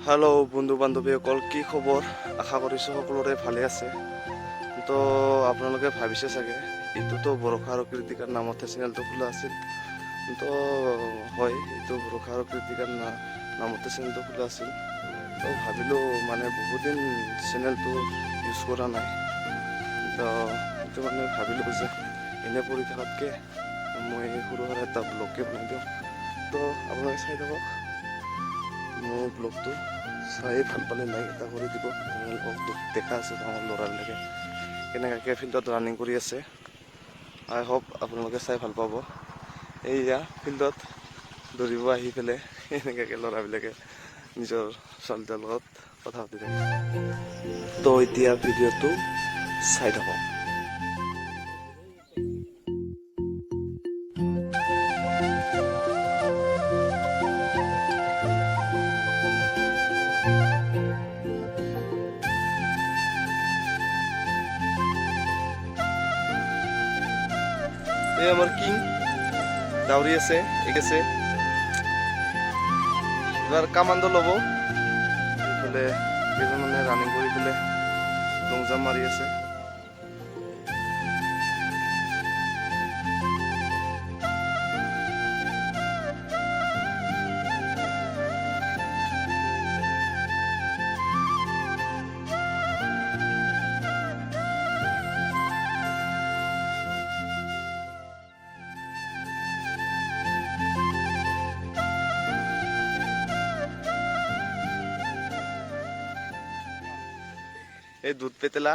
hello बंधु बान्धवीসকল কি খবৰ আশা কৰিছোঁ সকলোৰে ভালে আছে তো আপোনালোকে ভাবিছে চাগে এইটোতো বৰষা আৰু কৃতিকাৰ নামতে চেনেলটো খোলা আছিল তো হয় এইটো বৰষা আৰু কৃতিকাৰ নামতে চেনেলটো খোলা আছিল তো ভাবিলোঁ মানে বহুত দিন চেনেলটো ইউজ কৰা নাই তো এইটো মানে ভাবিলোঁ যে এনে পৰি থকাতকৈ মই সৰু সুৰা এটা ব্লগকে বনাই দিওঁ তো আপোনালোকে চাই থাকক মোৰ ব্লগটো চাই ভাল পালে লাইক এটা কৰি দিব আপোনালোকক দেখা আছে আমাৰ ল'ৰাবিলাকে কেনেকৈ ফিল্ডত ৰানিং কৰি আছে আই হোপ আপোনালোকে চাই ভাল পাব এইয়া ফিল্ডত দৌৰিব আহি পেলাই এনেকৈ ল'ৰাবিলাকে নিজৰ ছোৱালীটোৰ লগত কথা পাতি থাকে তো এতিয়া ভিডিঅ'টো চাই থাকক এই আমার কিং দাউরি আছে এগেছে এবার কামান্ডো লব এইফালে কেইজন মানে রানিং কৰি পেলে লং জাম্প মাৰি আছে এই দুধ পেতেলা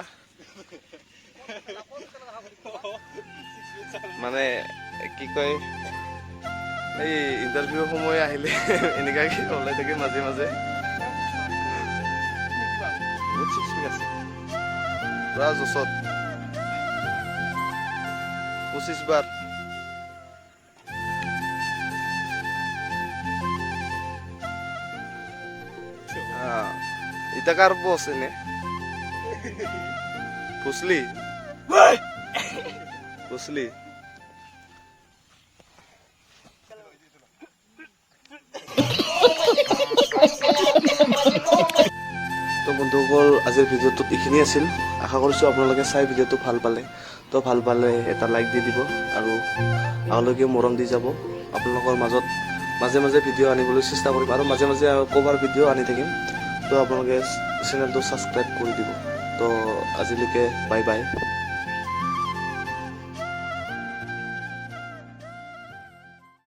মানে কি কয় এই ইন্টারভিউ সময় আহিলে এনেকা কি ওলাই থাকে মাজে মাজে বহুত চিক্স পেক আছে পুৰা জচত 25 বাৰ এটা কাৰ বস এনে ফুসলি ফুসলি তো বন্ধুসকল আজিৰ ভিডিঅ'টোত এইখিনি আছিল আশা কৰিছোঁ আপোনালোকে চাই ভিডিঅ'টো ভাল পালে তো ভাল পালে এটা লাইক দি দিব আৰু আগলৈকে মৰম দি যাব আপোনালোকৰ মাজত মাজে মাজে ভিডিঅ' আনিবলৈ চেষ্টা কৰিম আৰু মাজে মাজে কভাৰ ভিডিঅ' আনি থাকিম তো আপোনালোকে চেনেলটো ছাবস্ক্ৰাইব কৰি দিব তো আজিলৈকে বাই বাই